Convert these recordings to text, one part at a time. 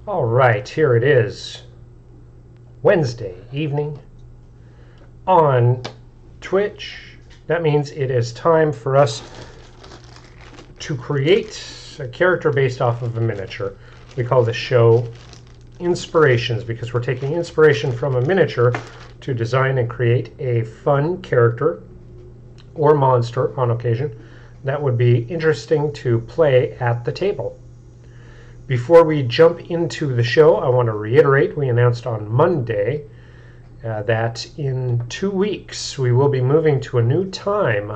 All right, here it is. Wednesday evening on Twitch. That means it is time for us to create a character based off of a miniature. We call the show Inspirations because we're taking inspiration from a miniature to design and create a fun character or monster on occasion that would be interesting to play at the table. Before we jump into the show, I want to reiterate we announced on Monday that in 2 weeks we will be moving to a new time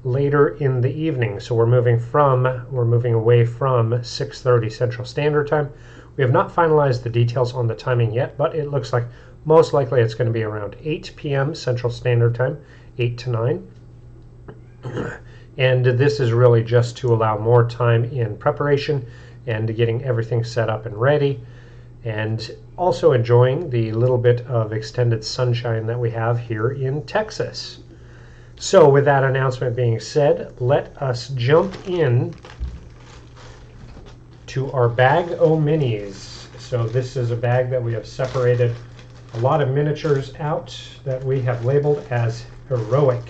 later in the evening. So we're moving away from 6:30 Central Standard Time. We have not finalized the details on the timing yet, but it looks like most likely it's going to be around 8 p.m. Central Standard Time, 8 to 9. And this is really just to allow more time in preparation and getting everything set up and ready, and also enjoying the little bit of extended sunshine that we have here in Texas. So with that announcement being said, let us jump in to our bag o' minis. So this is a bag that we have separated a lot of miniatures out that we have labeled as heroic.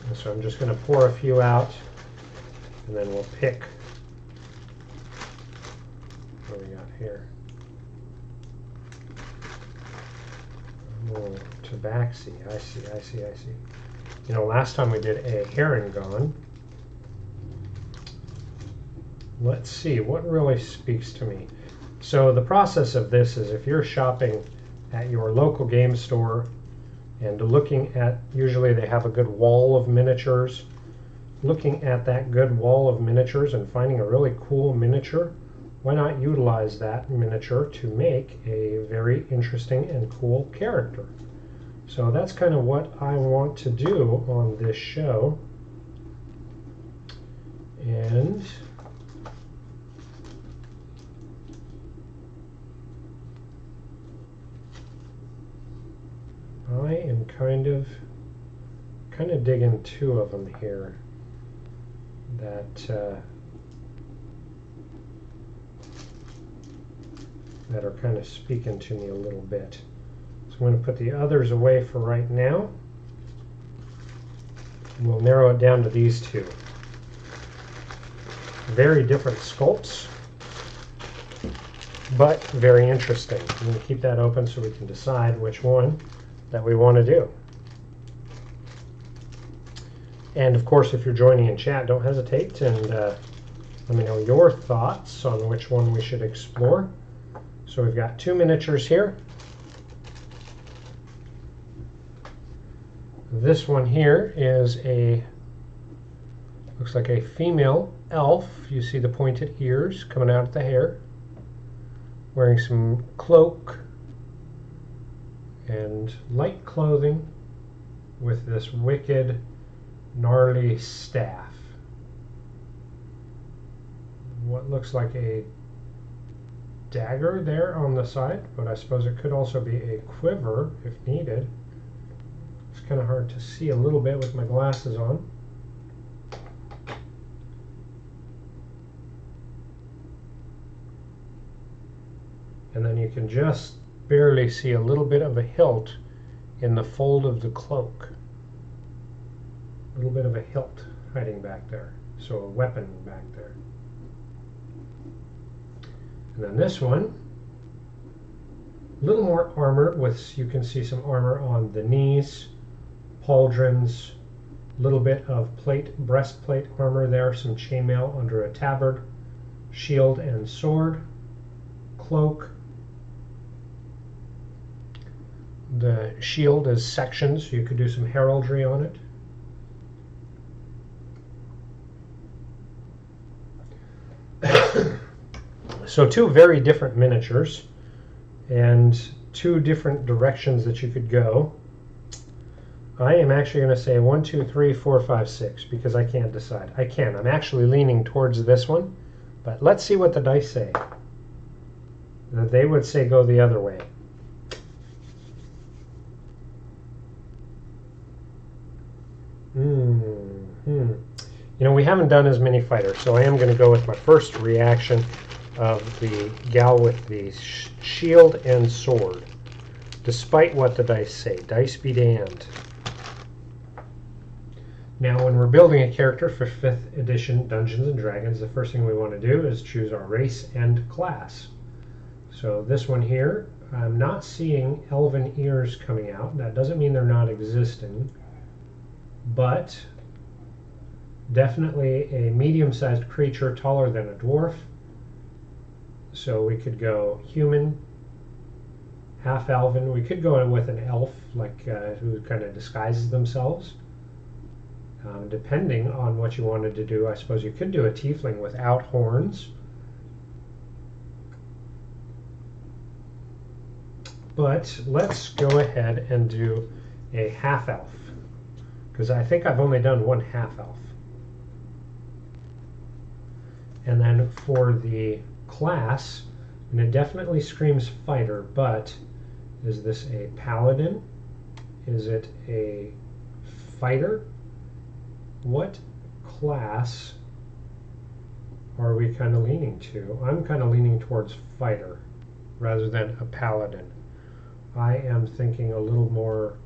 And so I'm just going to pour a few out, and then we'll pick what we got here. Oh, Tabaxi. I see. You know, last time we did a Harengon. Let's see what really speaks to me. So the process of this is if you're shopping at your local game store and looking at, usually they have a good wall of miniatures, looking at that good wall of miniatures and finding a really cool miniature, why not utilize that miniature to make a very interesting and cool character? So that's kind of what I want to do on this show. And I am kind of digging two of them here that are kind of speaking to me a little bit. So I'm going to put the others away for right now. And we'll narrow it down to these two. Very different sculpts, but very interesting. I'm going to keep that open so we can decide which one that we want to do. And of course, if you're joining in chat, don't hesitate and let me know your thoughts on which one we should explore. So we've got two miniatures here. This one here is looks like a female elf. You see the pointed ears coming out of the hair, wearing some cloak and light clothing with this wicked, gnarly staff. What looks like a dagger there on the side, but I suppose it could also be a quiver if needed. It's kind of hard to see a little bit with my glasses on. And then you can just barely see a little bit of a hilt in the fold of the cloak. A little bit of a hilt hiding back there. So a weapon back there. And then this one, a little more armor with, you can see some armor on the knees, pauldrons, a little bit of breastplate armor there, some chainmail under a tabard, shield and sword, cloak. The shield is sectioned, so you could do some heraldry on it. So two very different miniatures and two different directions that you could go. I am actually going to say 1, 2, 3, 4, 5, 6 because I can't decide. I'm actually leaning towards this one, but let's see what the dice say. They would say go the other way. You know, we haven't done as many fighters, so I am going to go with my first reaction of the gal with the shield and sword. Despite what the dice say, dice be damned. Now, when we're building a character for 5th edition Dungeons & Dragons, the first thing we want to do is choose our race and class. So this one here, I'm not seeing elven ears coming out. That doesn't mean they're not existing, but definitely a medium-sized creature taller than a dwarf. So we could go human, half elven. We could go in with an elf, like who kind of disguises themselves. Depending on what you wanted to do, I suppose you could do a tiefling without horns. But let's go ahead and do a half elf, because I think I've only done one half elf. And then for the class, and it definitely screams fighter, but is this a paladin? Is it a fighter? What class are we kind of leaning to? I'm kind of leaning towards fighter rather than a paladin. I am thinking a little more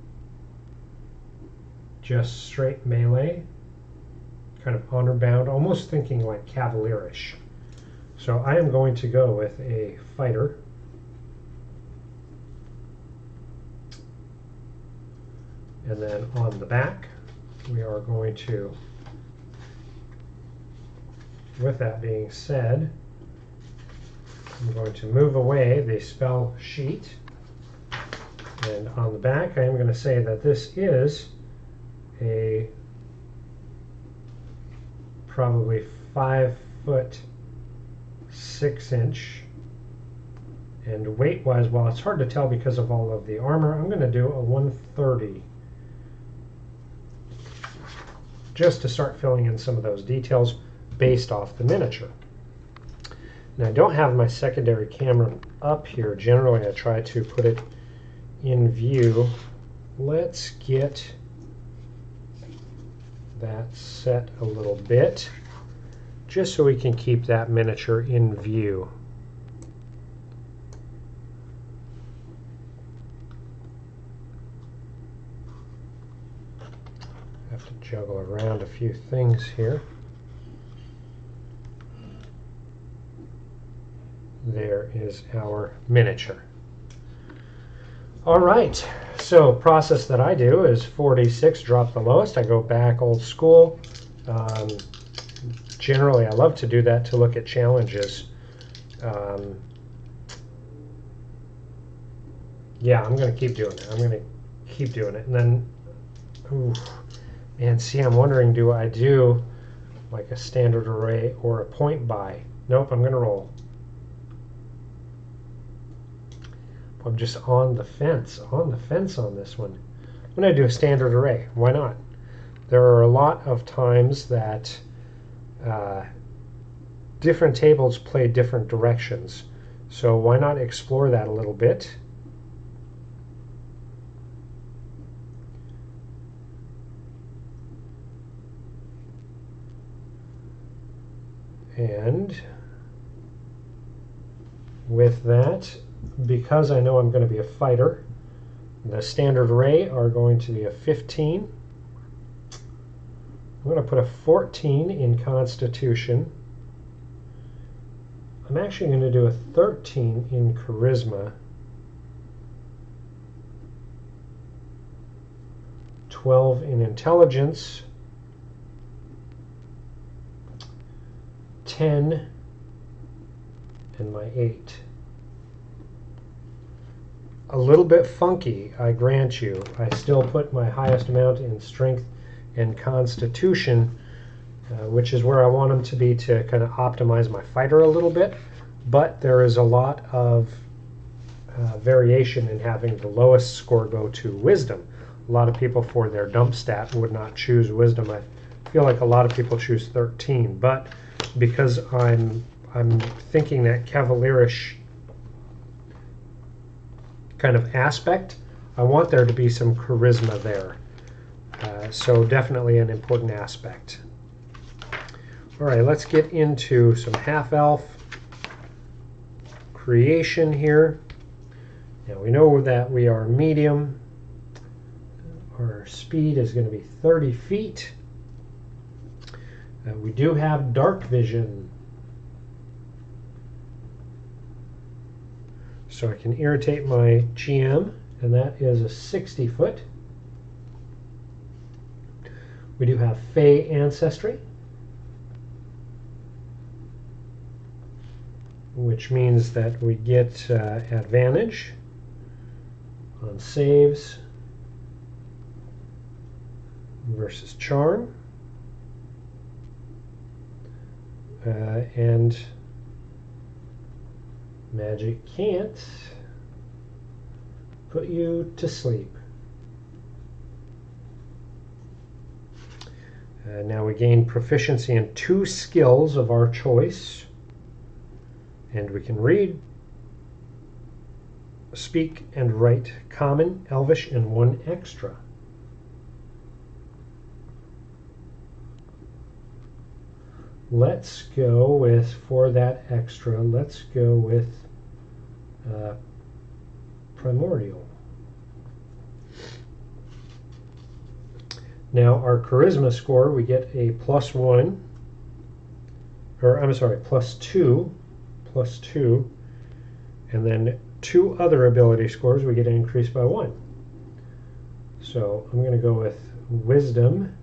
just straight melee, kind of honor bound, almost thinking like cavalierish. So I am going to go with a fighter. And then on the back, we are going to, with that being said, I'm going to move away the spell sheet. And on the back, I am going to say that this is a probably 5 foot 6 inch. And weight-wise, well, it's hard to tell because of all of the armor. I'm going to do a 130. Just to start filling in some of those details based off the miniature. And I don't have my secondary camera up here. Generally, I try to put it in view. Let's get that set a little bit, just so we can keep that miniature in view. Have to juggle around a few things here. There is our miniature. All right, so process that I do is 4d6, drop the lowest. I go back old school. Generally, I love to do that to look at challenges. Yeah, I'm going to keep doing it. I'm going to keep doing it. And then, ooh, and see, I'm wondering, do I do like a standard array or a point buy? Nope, I'm going to roll. I'm just on the fence on this one. I'm going to do a standard array. Why not? There are a lot of times that different tables play different directions. So why not explore that a little bit? And with that, because I know I'm going to be a fighter, the standard array are going to be a 15. I'm going to put a 14 in Constitution. I'm actually going to do a 13 in Charisma. 12 in Intelligence. 10 and my 8. A little bit funky, I grant you. I still put my highest amount in Strength and Constitution, which is where I want them to be to kind of optimize my fighter a little bit. But there is a lot of variation in having the lowest score go to Wisdom. A lot of people for their dump stat would not choose Wisdom. I feel like a lot of people choose 13, but because I'm thinking that cavalierish kind of aspect, I want there to be some charisma there. So definitely an important aspect. All right, let's get into some half-elf creation here. Now we know that we are medium. Our speed is going to be 30 feet. We do have dark vision, so I can irritate my GM, and that is a 60 foot. We do have Fey ancestry, which means that we get advantage on saves versus charm. And magic can't put you to sleep. Now we gain proficiency in 2 skills of our choice, and we can read, speak, and write Common, Elvish, and 1 extra. Let's go with, for that extra, let's go with Primordial. Now our charisma score, we get a +1, or I'm sorry, +2, and then 2 other ability scores, we get an increase by 1. So I'm going to go with Wisdom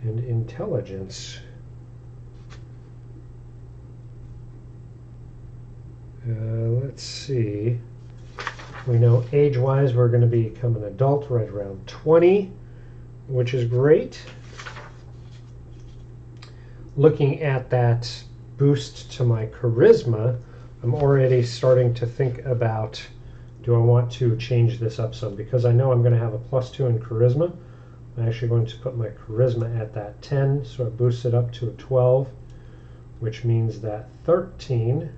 and Intelligence. Let's see. We know age-wise we're going to become an adult right around 20, which is great. Looking at that boost to my charisma, I'm already starting to think about, do I want to change this up some? Because I know I'm going to have a +2 in charisma. I'm actually going to put my charisma at that 10, so I boost it up to a 12, which means that 13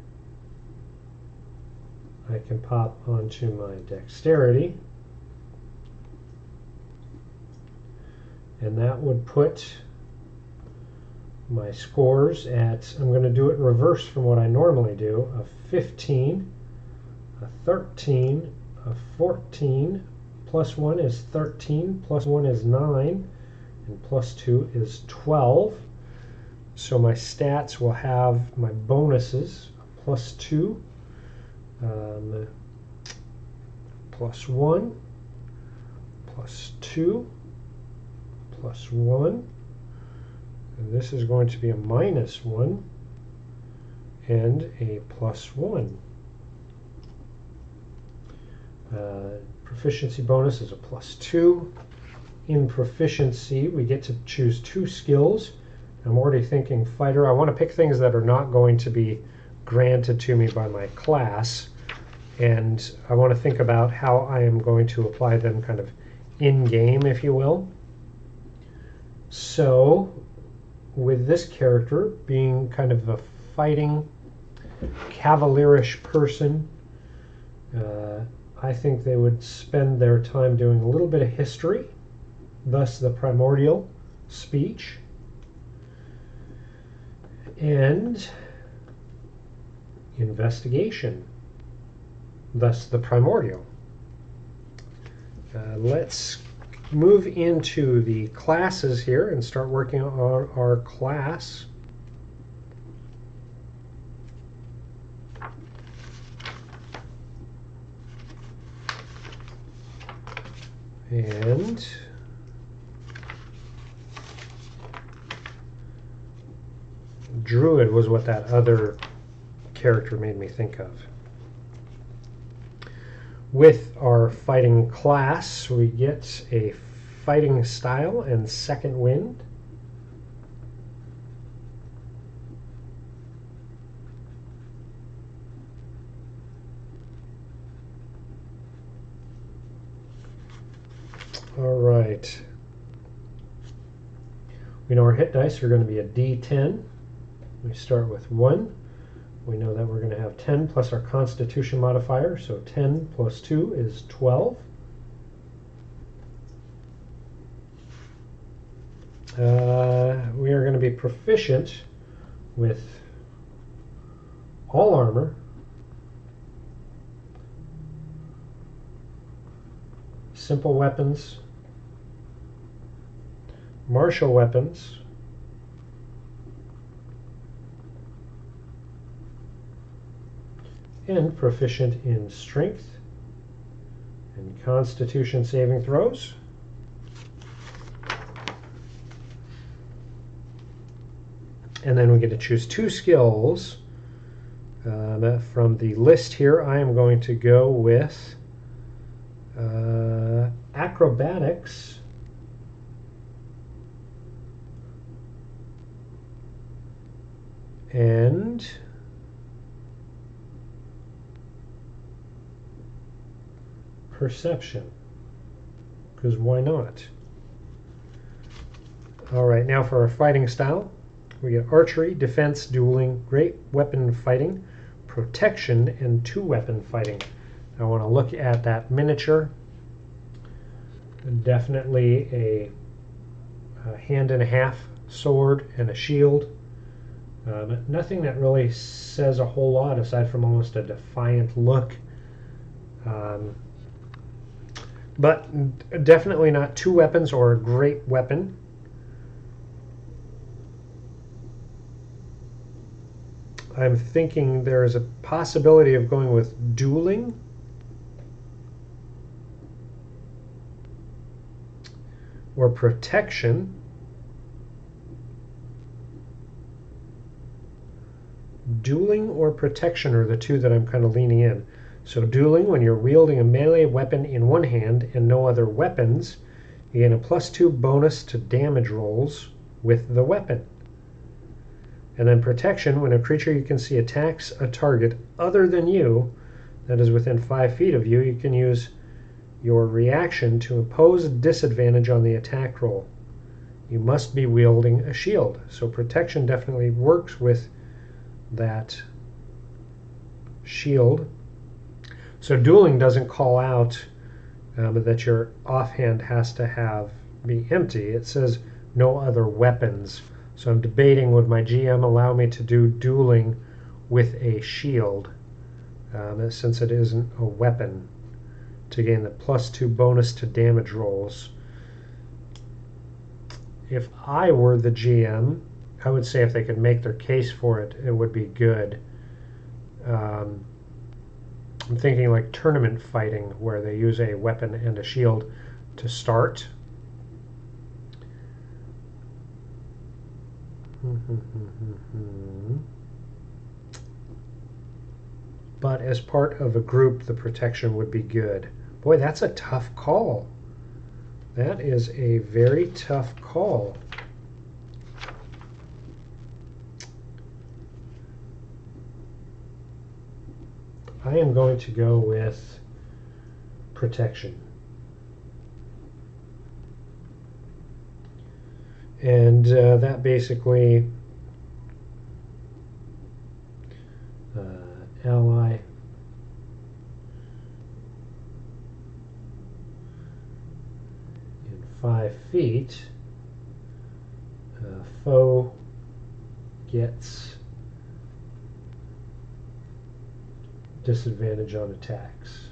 I can pop onto my dexterity, and that would put my scores at, I'm going to do it in reverse from what I normally do, a 15, a 13, a 14, +1 is 13, +1 is 9, and +2 is 12. So my stats will have my bonuses, +2, +1, +2, +1, and this is going to be a -1 and a +1. Proficiency bonus is a +2. In proficiency, we get to choose 2 skills. I'm already thinking fighter. I want to pick things that are not going to be granted to me by my class, and I want to think about how I am going to apply them kind of in-game, if you will. So with this character being kind of a fighting, cavalierish person, I think they would spend their time doing a little bit of history, thus the primordial speech, and investigation, thus the primordial. Let's move into the classes here and start working on our class. And Druid was what that other character made me think of. With our fighting class, we get a fighting style and second wind. All right. We know our hit dice are going to be a D10. We start with 1. We know that we're going to have 10 plus our Constitution modifier, so 10 plus 2 is 12. We are going to be proficient with all armor, simple weapons, martial weapons, and proficient in strength and constitution saving throws. And then we get to choose 2 skills. From the list here, I am going to go with acrobatics and perception, because why not? All right, now for our fighting style. We get archery, defense, dueling, great weapon fighting, protection, and 2-weapon fighting. I want to look at that miniature. Definitely a hand and a half sword and a shield. Nothing that really says a whole lot aside from almost a defiant look. But definitely not 2 weapons or a great weapon. I'm thinking there is a possibility of going with dueling. Or protection. Dueling or protection are the 2 that I'm kind of leaning in. So dueling, when you're wielding a melee weapon in one hand and no other weapons, you gain a +2 bonus to damage rolls with the weapon. And then protection, when a creature you can see attacks a target other than you, that is within 5 feet of you, you can use your reaction to impose a disadvantage on the attack roll. You must be wielding a shield. So protection definitely works with that shield. So dueling doesn't call out that your offhand has to be empty. It says no other weapons. So I'm debating, would my GM allow me to do dueling with a shield, since it isn't a weapon, to gain the +2 bonus to damage rolls. If I were the GM, I would say if they could make their case for it, it would be good. I'm thinking like tournament fighting, where they use a weapon and a shield to start. But as part of a group, the protection would be good. Boy, that's a tough call. That is a very tough call. I am going to go with protection. And that basically ally in 5 feet, foe gets disadvantage on attacks.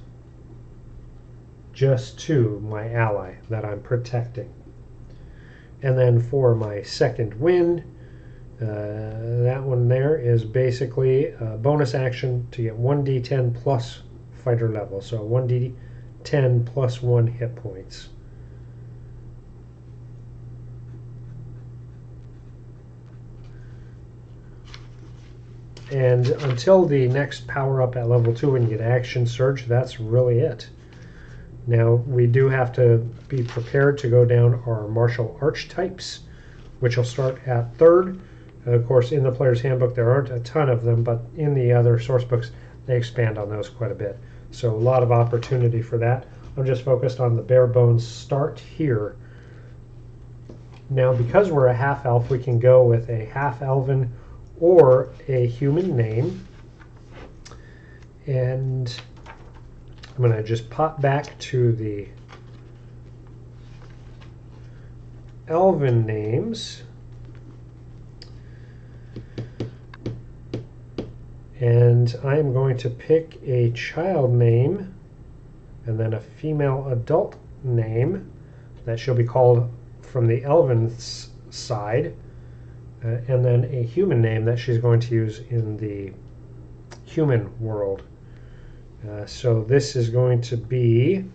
Just to my ally that I'm protecting. And then for my second win, that one there is basically a bonus action to get 1d10 plus fighter level. So 1d10 plus 1 hit points. And until the next power up at level 2 when you get action surge, that's really it. Now we do have to be prepared to go down our martial archetypes, which will start at 3rd. Of course, in the player's handbook there aren't a ton of them, but in the other source books they expand on those quite a bit. So a lot of opportunity for that. I'm just focused on the bare bones start here. Now because we're a half elf, we can go with a half elven or a human name. And I'm going to just pop back to the elven names. And I'm going to pick a child name and then a female adult name that she'll be called from the elven side, and then a human name that she's going to use in the human world. So this is going to be,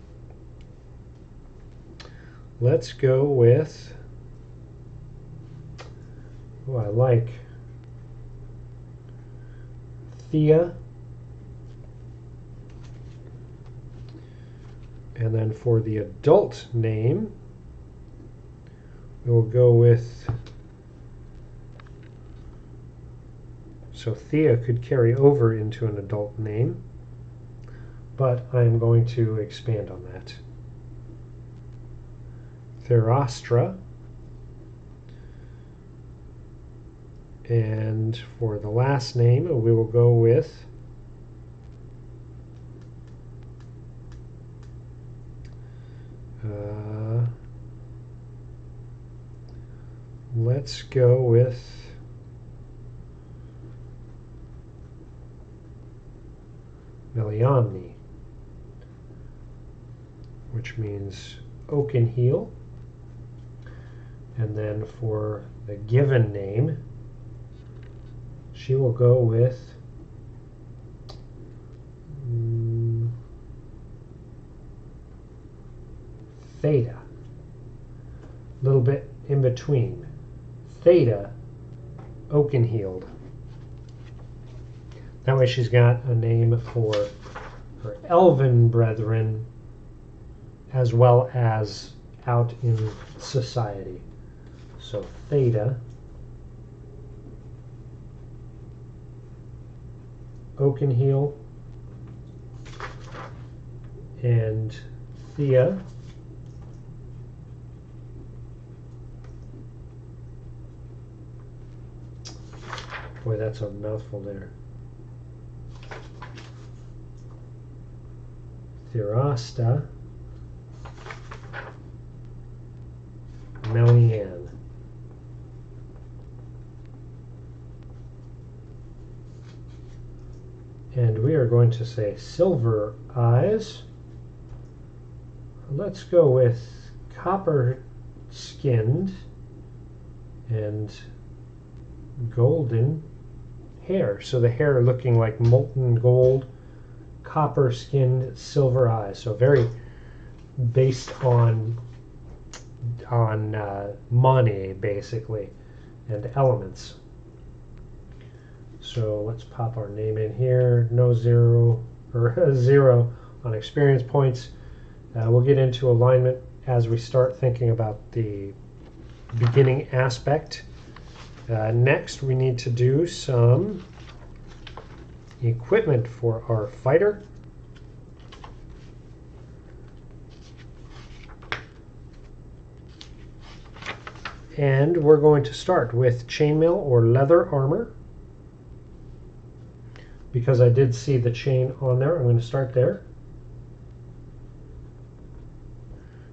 let's go with, oh, I like Thea. And then for the adult name, we'll go with, so Thea could carry over into an adult name, but I'm going to expand on that. Therastra. And for the last name, we will go with let's go with Meliamni, which means Oakenheel. And then for the given name, she will go with Theta. A little bit in between. Theta Oakenheeld. That way she's got a name for her elven brethren as well as out in society. So Theta Oakenheel and Thea boy, that's a mouthful there. Therasta Melian. And we are going to say Silver Eyes. Let's go with Copper Skinned and Golden Hair. So the hair looking like molten gold, copper skinned, silver eyes. So very based on money basically and elements. So let's pop our name in here. No zero or zero on experience points. We'll get into alignment as we start thinking about the beginning aspect. Next, we need to do some equipment for our fighter. And we're going to start with chainmail or leather armor. Because I did see the chain on there, I'm going to start there.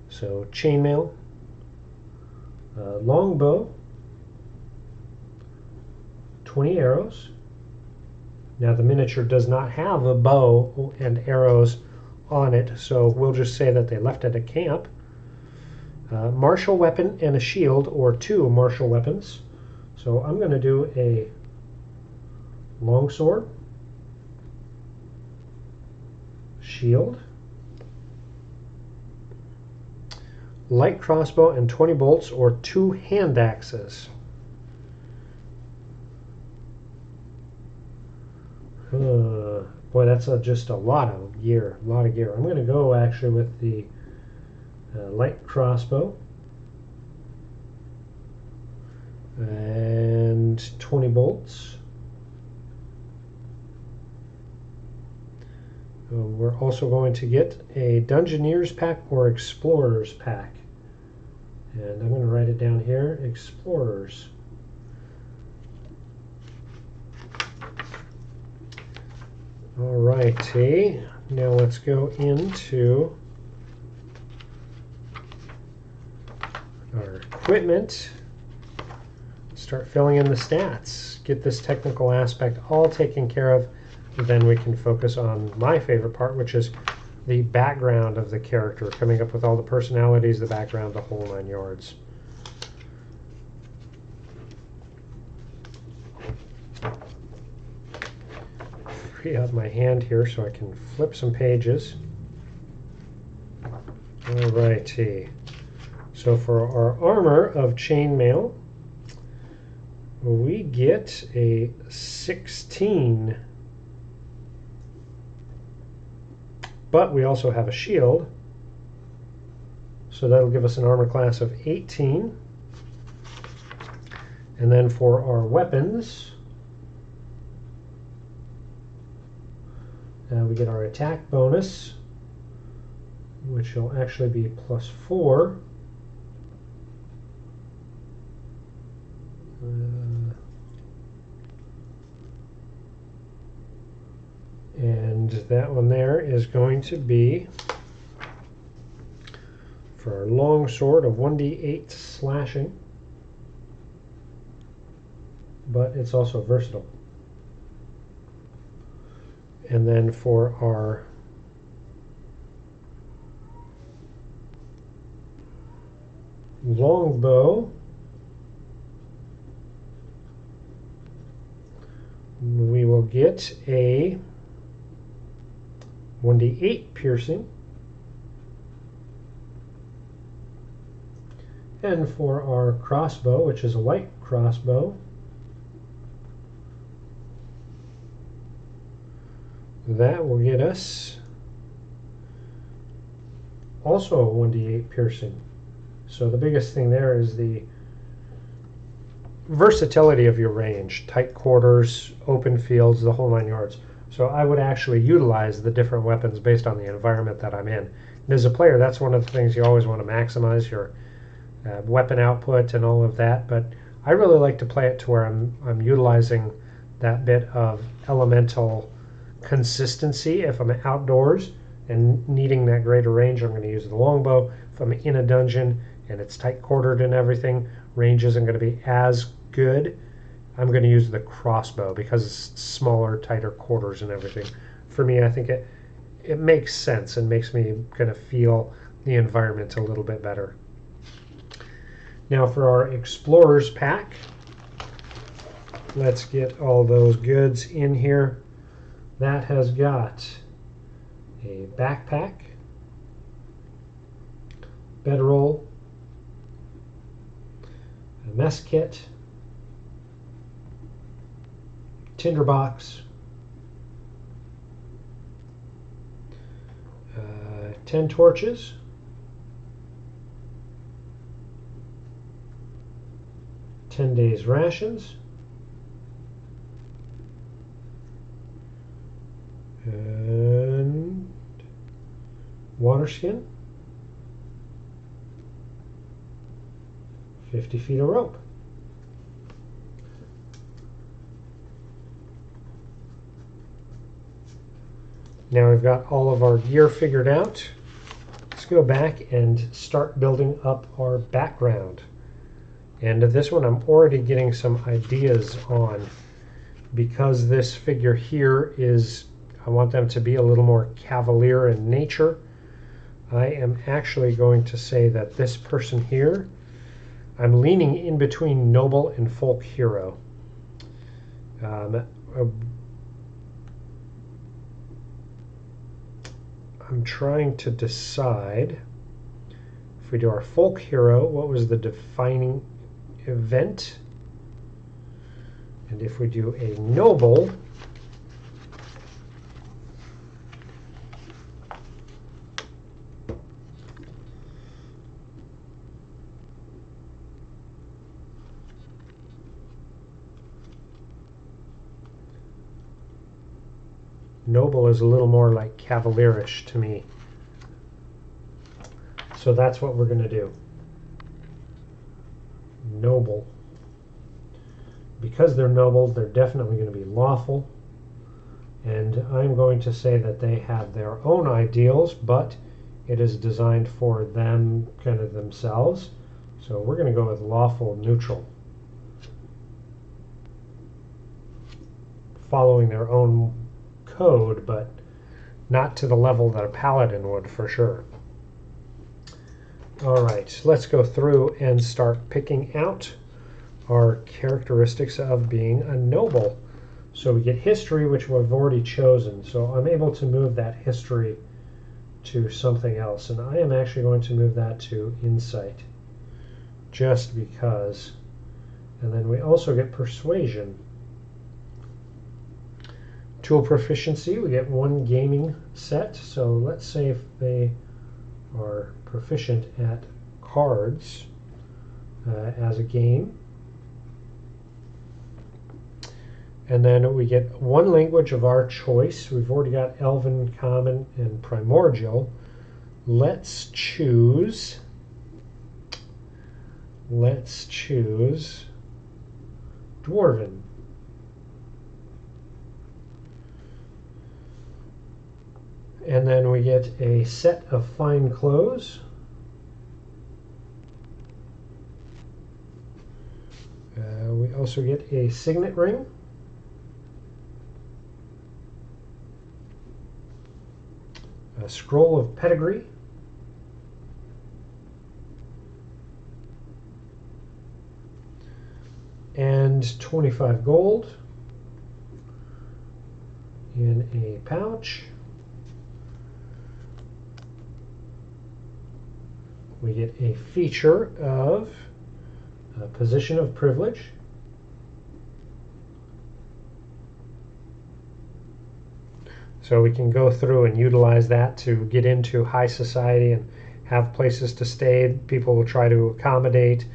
So chainmail, longbow, 20 arrows. Now the miniature does not have a bow and arrows on it, so we'll just say that they left it at camp. Martial weapon and a shield, or 2 martial weapons. So I'm going to do a longsword, shield, light crossbow and 20 bolts, or 2 hand axes. Boy, that's just a lot of gear. I'm going to go actually with the light crossbow and 20 bolts. We're also going to get a Dungeoneer's pack or Explorer's pack. And I'm going to write it down here, Explorers. Alrighty, now let's go into our equipment, start filling in the stats, get this technical aspect all taken care of. Then we can focus on my favorite part, which is the background of the character, coming up with all the personalities, the background, the whole 9 yards. Free up my hand here so I can flip some pages. Alrighty. So for our armor of chainmail, we get a 16. But we also have a shield, so that'll give us an armor class of 18. And then for our weapons, we get our attack bonus, which will actually be +4. And that one there is going to be for our long sword of 1d8 slashing, but it's also versatile. And then for our longbow, we will get a 1d8 piercing. And for our crossbow, which is a light crossbow, that will get us also a 1d8 piercing. So the biggest thing there is the versatility of your range, tight quarters, open fields, the whole 9 yards. So I would actually utilize the different weapons based on the environment that I'm in. And as a player, that's one of the things you always want to maximize, your weapon output and all of that. But I really like to play it to where I'm utilizing that bit of elemental consistency. If I'm outdoors and needing that greater range, I'm going to use the longbow. If I'm in a dungeon and it's tight quartered and everything, range isn't going to be as good. I'm going to use the crossbow because it's smaller, tighter quarters and everything. For me, I think it makes sense and makes me kind of feel the environment a little bit better. Now for our Explorer's Pack, let's get all those goods in here. That has got a backpack, bedroll, a mess kit, tinderbox, 10 torches, $10 days rations, and water skin, 50 feet of rope. Now we've got all of our gear figured out. Let's go back and start building up our background. And this one I'm already getting some ideas on, because this figure here is, I want them to be a little more cavalier in nature. I am actually going to say that this person here, I'm leaning in between noble and folk hero. I'm trying to decide, if we do our folk hero, what was the defining event? And if we do a noble, noble is a little more like cavalierish to me. So that's what we're going to do. Noble. Because they're noble, they're definitely going to be lawful. And I'm going to say that they have their own ideals, but it is designed for them, kind of themselves. So we're going to go with lawful neutral, following their own code, but not to the level that a paladin would for sure. All right, let's go through and start picking out our characteristics of being a noble. So we get history, which we've already chosen. So I'm able to move that history to something else. And I am actually going to move that to insight, just because. And then we also get persuasion. Tool proficiency, we get 1 gaming set. So let's say if they are proficient at cards as a game. And then we get 1 language of our choice. We've already got Elven, Common, and Primordial. Let's choose Dwarven. And then we get a set of fine clothes. We also get a signet ring. A scroll of pedigree. And 25 gold in a pouch. We get a feature of a position of privilege. So we can go through and utilize that to get into high society and have places to stay. People will try to accommodate,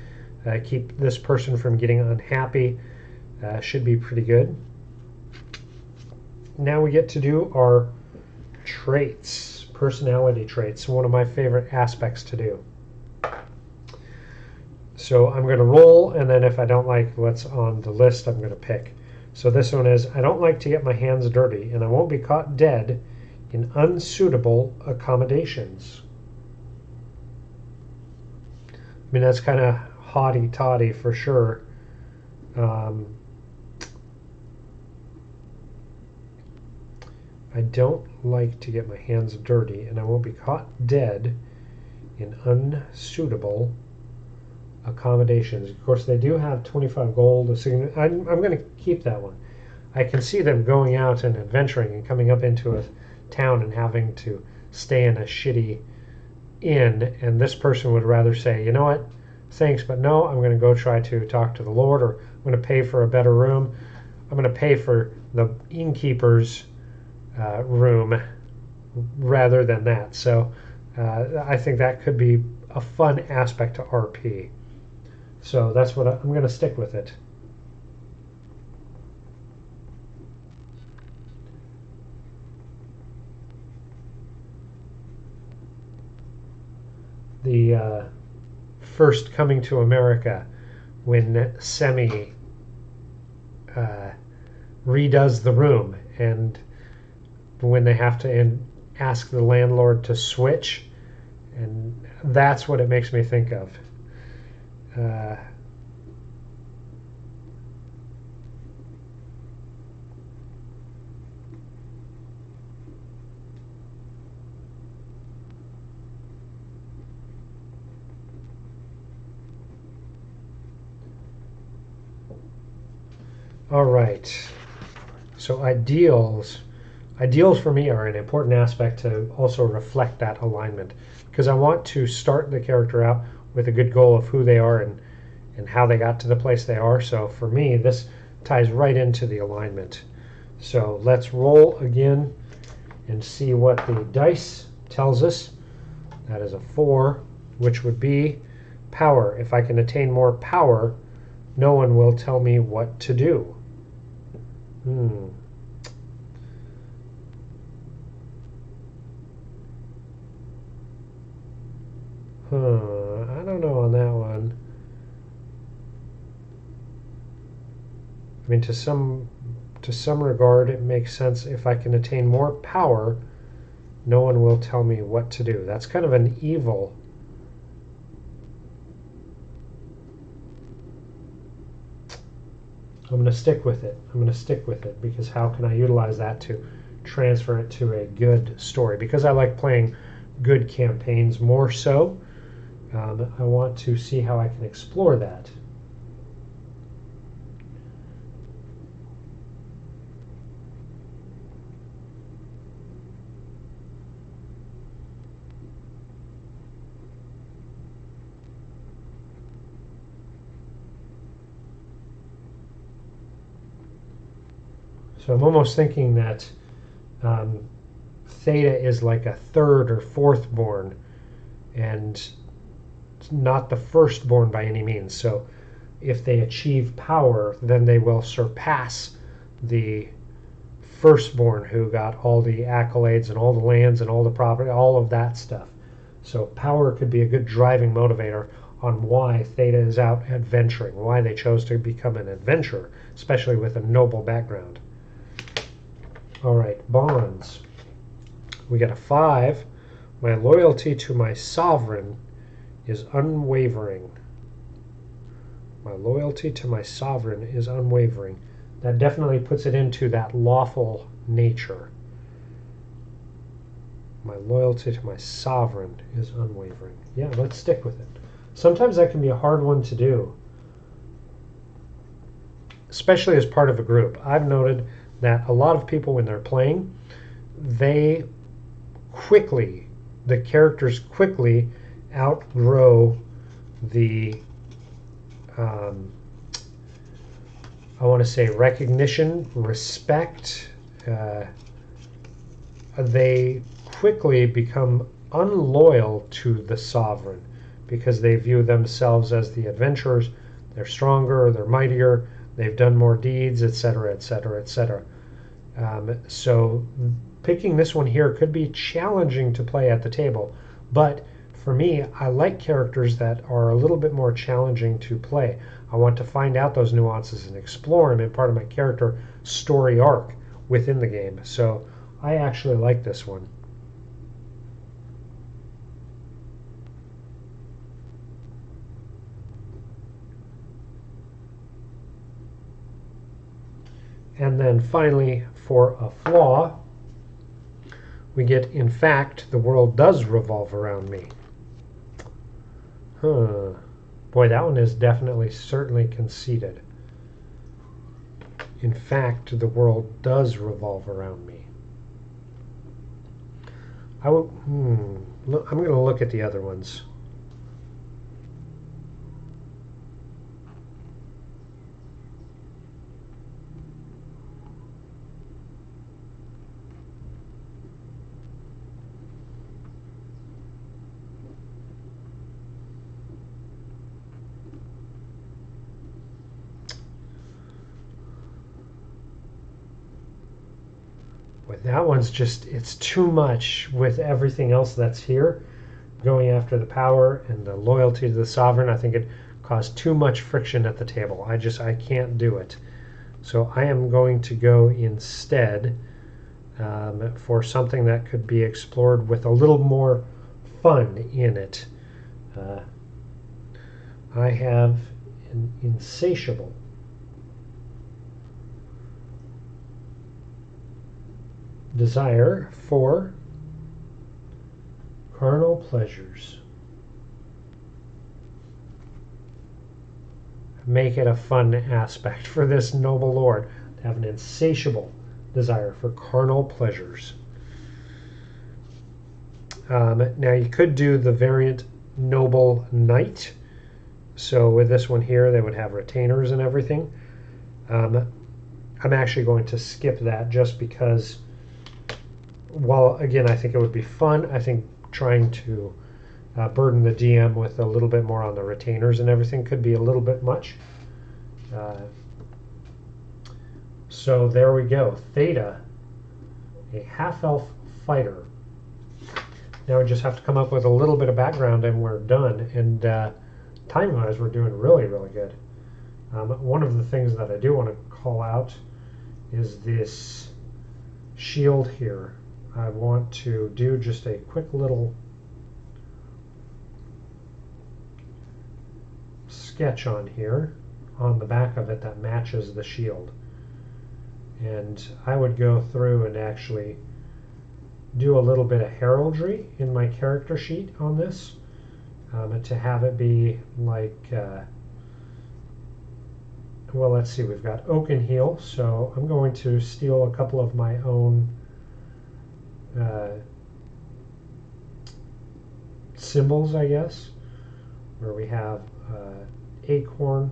keep this person from getting unhappy. Should be pretty good. Now we get to do our traits, personality traits, one of my favorite aspects to do. So I'm going to roll, and then if I don't like what's on the list, I'm going to pick. So this one is, I don't like to get my hands dirty, and I won't be caught dead in unsuitable accommodations. I mean, that's kind of haughty-toddy for sure. I don't like to get my hands dirty, and I won't be caught dead in unsuitable accommodations. Of course, they do have 25 gold. I'm going to keep that one. I can see them going out and adventuring and coming up into a town and having to stay in a shitty inn, and this person would rather say, you know what, thanks, but no, I'm going to go try to talk to the Lord, or I'm going to pay for a better room. I'm going to pay for the innkeeper's room rather than that. So I think that could be a fun aspect to RP. So that's what I'm going to stick with it. The first coming to America, when Semi redoes the room, and when they have to ask the landlord to switch, and that's what it makes me think of. All right, so ideals for me are an important aspect to also reflect that alignment, because I want to start the character out with a good goal of who they are and how they got to the place they are. So for me, this ties right into the alignment. So let's roll again and see what the dice tells us. That is a 4, which would be power. If I can attain more power, no one will tell me what to do. I don't know on that one. I mean, to some regard, it makes sense. If I can attain more power, no one will tell me what to do. That's kind of an evil I'm going to stick with it. I'm going to stick with it because how can I utilize that to transfer it to a good story? Because I like playing good campaigns more so. I want to see how I can explore that. So I'm almost thinking that Theta is like a third or fourth born and not the firstborn by any means. So if they achieve power, then they will surpass the firstborn who got all the accolades and all the lands and all the property, all of that stuff. So power could be a good driving motivator on why Theta is out adventuring, why they chose to become an adventurer, especially with a noble background. All right, bonds. We got a 5. My loyalty to my sovereign is unwavering. My loyalty to my sovereign is unwavering. That definitely puts it into that lawful nature. My loyalty to my sovereign is unwavering. Yeah, let's stick with it. Sometimes that can be a hard one to do, especially as part of a group. I've noted that a lot of people, when they're playing, the characters quickly outgrow the I want to say recognition, respect. They quickly become unloyal to the sovereign because they view themselves as the adventurers. They're stronger, they're mightier, they've done more deeds, etc., etc., etc. So picking this one here could be challenging to play at the table, but for me, I like characters that are a little bit more challenging to play. I want to find out those nuances and explore them in part of my character story arc within the game. So I actually like this one. And then finally, for a flaw, we get, in fact, the world does revolve around me. Boy, that one is definitely, certainly conceited. In fact, the world does revolve around me. I'm going to look at the other ones. But that one's just, it's too much with everything else that's here. Going after the power and the loyalty to the sovereign, I think it caused too much friction at the table. I can't do it. So I am going to go instead for something that could be explored with a little more fun in it. I have an insatiable desire for carnal pleasures. Make it a fun aspect for this noble lord to have an insatiable desire for carnal pleasures. Now you could do the variant noble knight. So with this one here, they would have retainers and everything. I'm actually going to skip that just because, while again I think it would be fun, I think trying to burden the DM with a little bit more on the retainers and everything could be a little bit much. So there we go. Theta, a half-elf fighter. Now we just have to come up with a little bit of background and we're done. And time-wise, we're doing really, really good. One of the things that I do want to call out is this shield here. I want to do just a quick little sketch on here on the back of it that matches the shield. And I would go through and actually do a little bit of heraldry in my character sheet on this, to have it be like, well, let's see, we've got Oakenheel, so I'm going to steal a couple of my own symbols, I guess, where we have acorn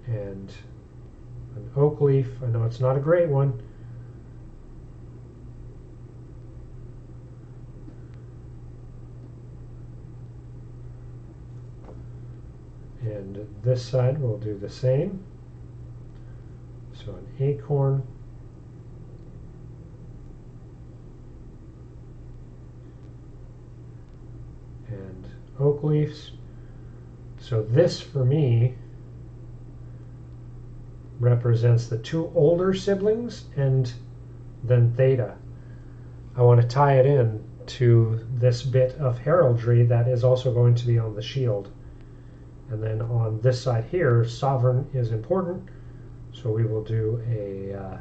and an oak leaf. I know it's not a great one. And this side we'll do the same. So an acorn, and oak leaves. So this for me represents the two older siblings and then Theta. I want to tie it in to this bit of heraldry that is also going to be on the shield. And then on this side here, sovereign is important. So we will do a,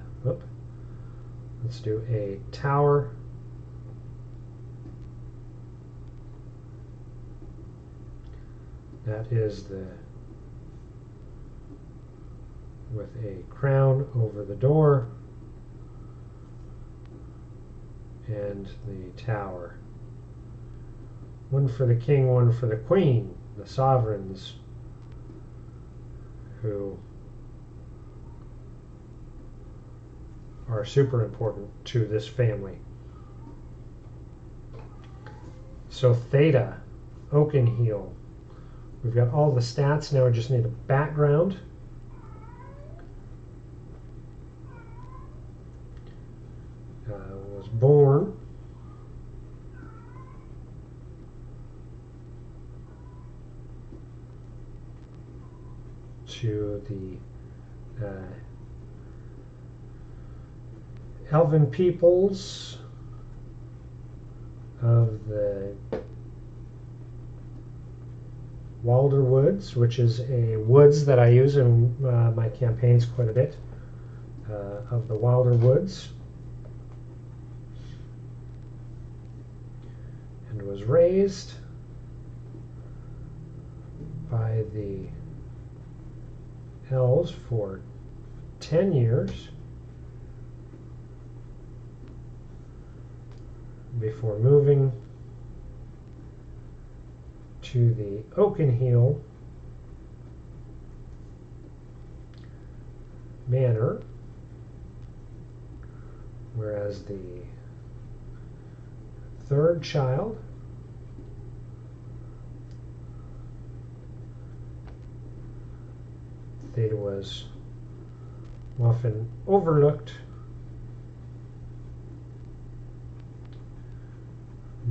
let's do a tower. That is with a crown over the door and the tower. One for the king, one for the queen, the sovereigns who are super important to this family. So Theta, Oakenheel. We've got all the stats. Now we just need a background. Was born to the elven peoples of the Walder Woods, which is a woods that I use in my campaigns quite a bit, of the Walder Woods, and was raised by the elves for 10 years before moving to the Oakenheel Manor, whereas the third child Theta was often overlooked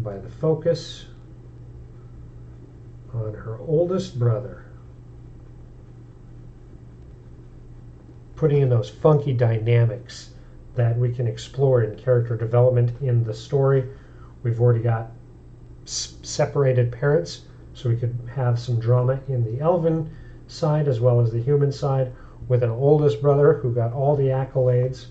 by the focus on her oldest brother, putting in those funky dynamics that we can explore in character development in the story. We've already got separated parents, so we could have some drama in the elven side as well as the human side, with an oldest brother who got all the accolades.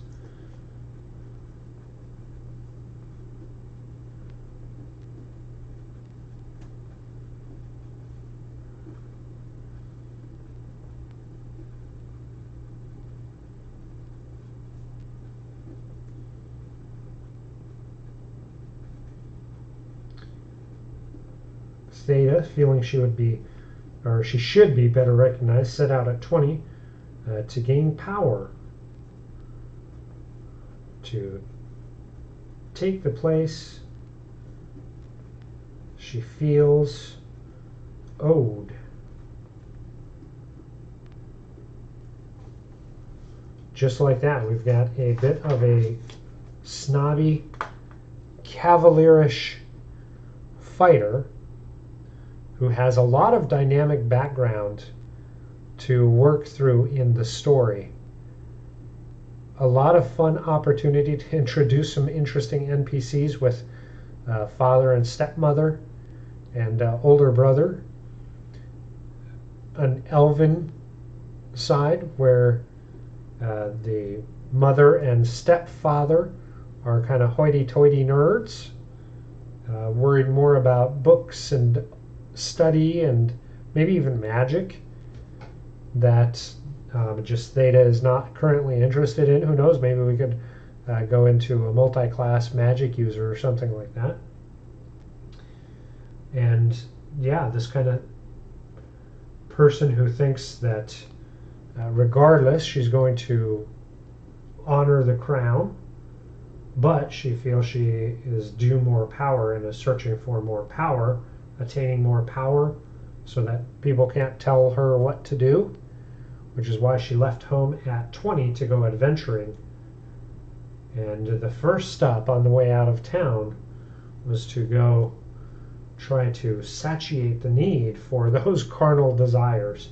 Theta, feeling she would be, or she should be better recognized, set out at 20 to gain power, to take the place she feels owed. Just like that, we've got a bit of a snobby, cavalierish fighter who has a lot of dynamic background to work through in the story. A lot of fun opportunity to introduce some interesting NPCs with father and stepmother, and older brother, an elven side where the mother and stepfather are kind of hoity-toity nerds, worried more about books and study and maybe even magic that just Theta is not currently interested in. Who knows, maybe we could go into a multi-class magic user or something like that. And yeah, this kind of person who thinks that regardless she's going to honor the crown, but she feels she is due more power and is searching for more power, attaining more power so that people can't tell her what to do, which is why she left home at 20 to go adventuring. And the first stop on the way out of town was to go try to satiate the need for those carnal desires.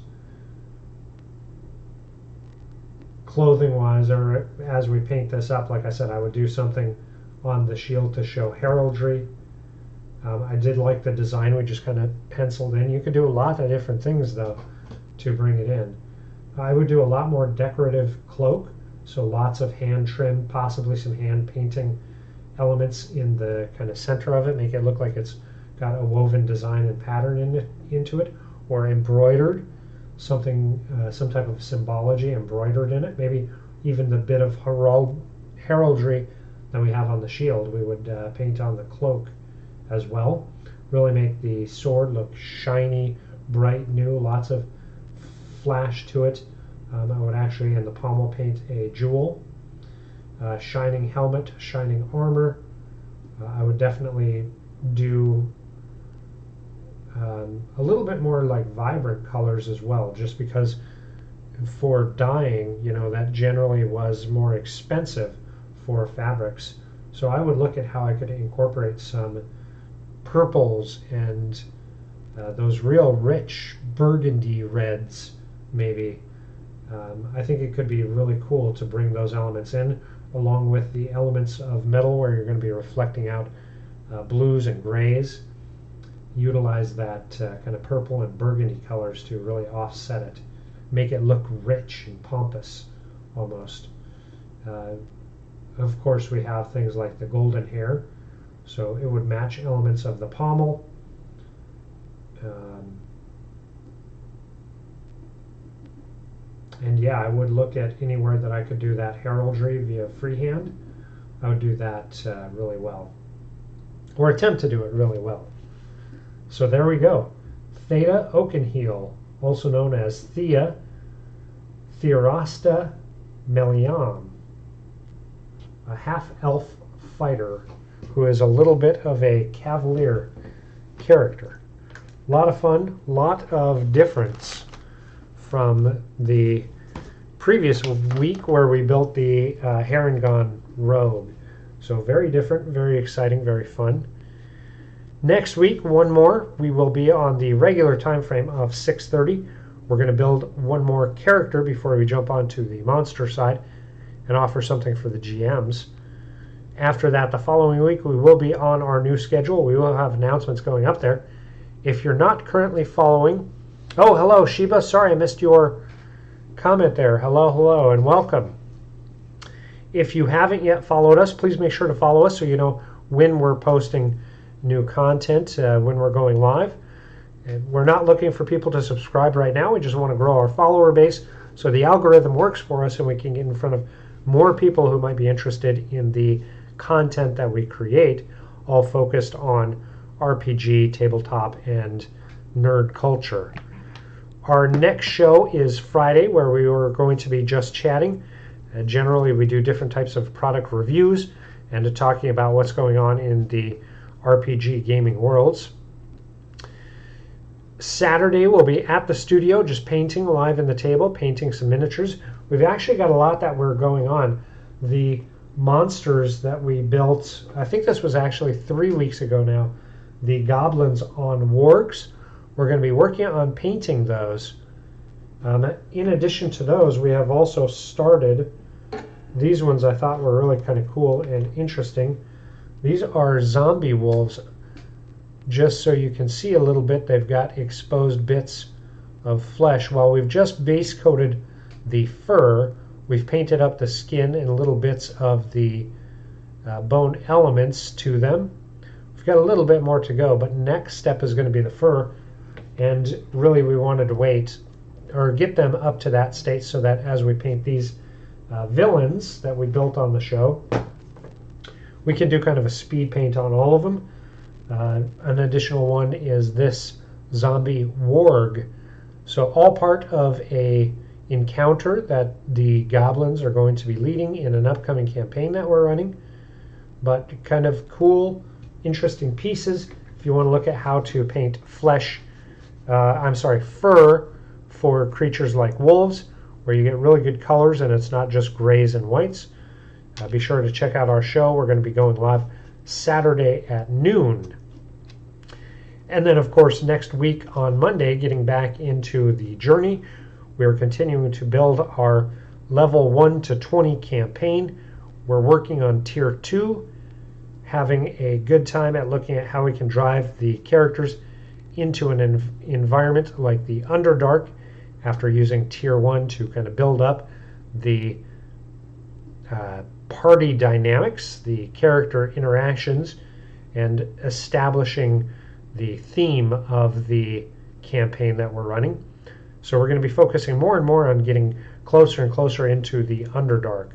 Clothing wise, or as we paint this up, like I said, I would do something on the shield to show heraldry. I did like the design we just kind of penciled in. You could do a lot of different things though to bring it in. I would do a lot more decorative cloak, so lots of hand trim, possibly some hand painting elements in the kind of center of it, make it look like it's got a woven design and pattern into it, or embroidered, something, some type of symbology embroidered in it. Maybe even the bit of heraldry that we have on the shield, we would paint on the cloak as well. Really make the sword look shiny, bright, new, lots of flash to it. I would actually in the pommel paint a jewel, shining helmet, shining armor. I would definitely do a little bit more like vibrant colors as well, just because for dyeing, you know, that generally was more expensive for fabrics. So I would look at how I could incorporate some purples and those real rich burgundy reds maybe. I think it could be really cool to bring those elements in along with the elements of metal where you're going to be reflecting out blues and grays. Utilize that kind of purple and burgundy colors to really offset it, make it look rich and pompous almost. Of course, we have things like the golden hair, so it would match elements of the pommel. And yeah, I would look at anywhere that I could do that heraldry via freehand. I would do that really well, or attempt to do it really well. So there we go. Theta Oakenheel, also known as Thea Theorosta Meliam, a half-elf fighter who is a little bit of a cavalier character. A lot of fun, lot of difference from the previous week where we built the Harengon Rogue. So very different, very exciting, very fun. Next week, one more. We will be on the regular time frame of 6:30. We're going to build one more character before we jump onto the monster side and offer something for the GMs. After that, the following week, we will be on our new schedule. We will have announcements going up there. If you're not currently following, oh, hello, Sheba. Sorry, I missed your comment there. Hello, hello, and welcome. If you haven't yet followed us, please make sure to follow us so you know when we're posting new content, when we're going live. And we're not looking for people to subscribe right now. We just want to grow our follower base so the algorithm works for us and we can get in front of more people who might be interested in the content that we create, all focused on RPG, tabletop, and nerd culture. Our next show is Friday, where we are going to be just chatting. Generally, we do different types of product reviews and talking about what's going on in the RPG gaming worlds. Saturday, we'll be at the studio just painting live in the table, painting some miniatures. We've actually got a lot that we're going on. The monsters that we built, I think this was actually 3 weeks ago now, the goblins on wargs. We're going to be working on painting those. In addition to those, we have also started, these ones I thought were really kind of cool and interesting. These are zombie wolves. just so you can see a little bit, they've got exposed bits of flesh. While we've just base coated the fur, we've painted up the skin and little bits of the bone elements to them. We've got a little bit more to go, but next step is going to be the fur. And really we wanted to wait or get them up to that state so that as we paint these villains that we built on the show, we can do kind of a speed paint on all of them. An additional one is this zombie warg. So all part of a encounter that the goblins are going to be leading in an upcoming campaign that we're running. But kind of cool, interesting pieces if you want to look at how to paint fur for creatures like wolves, where you get really good colors and it's not just grays and whites. Be sure to check out our show. We're going to be going live Saturday at noon. And then, of course, next week on Monday, getting back into the journey, we're continuing to build our level 1 to 20 campaign. We're working on tier 2, having a good time at looking at how we can drive the characters into an environment like the Underdark after using tier 1 to kind of build up the party dynamics, the character interactions, and establishing the theme of the campaign that we're running. So we're going to be focusing more and more on getting closer and closer into the Underdark.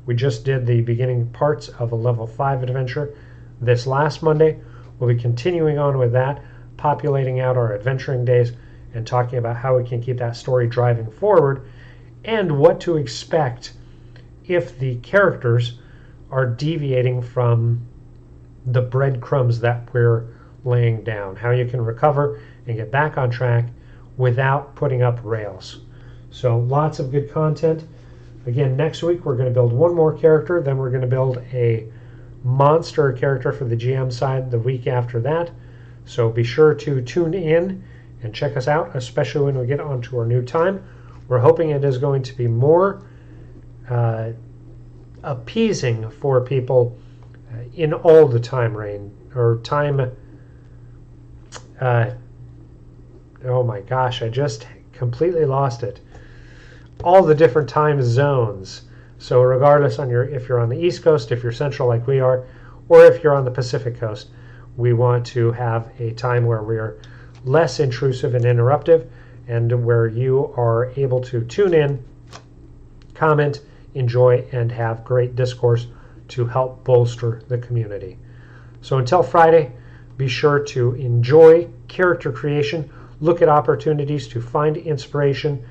We just did the beginning parts of a level 5 adventure this last Monday. We'll be continuing on with that, populating out our adventuring days and talking about how we can keep that story driving forward and what to expect if the characters are deviating from the breadcrumbs that we're laying down, how you can recover and get back on track without putting up rails. So lots of good content. Again, next week we're going to build one more character, then we're going to build a monster character for the GM side the week after that. So be sure to tune in and check us out, especially when we get onto our new time. We're hoping it is going to be more appeasing for people in all the time range or time. Oh my gosh, I just completely lost it. All the different time zones. So regardless if you're on the East Coast, if you're Central like we are, or if you're on the Pacific Coast, we want to have a time where we are less intrusive and interruptive, and where you are able to tune in, comment, enjoy, and have great discourse to help bolster the community. So until Friday, be sure to enjoy character creation, look at opportunities to find inspiration,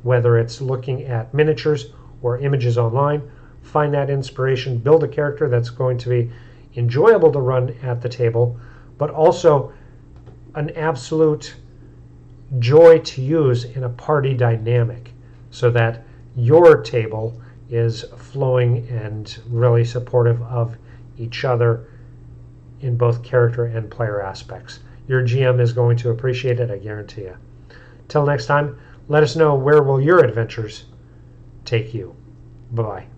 whether it's looking at miniatures or images online. Find that inspiration, build a character that's going to be enjoyable to run at the table, but also an absolute joy to use in a party dynamic so that your table is flowing and really supportive of each other in both character and player aspects. Your GM is going to appreciate it, I guarantee you. Till next time, let us know where will your adventures take you. Bye-bye.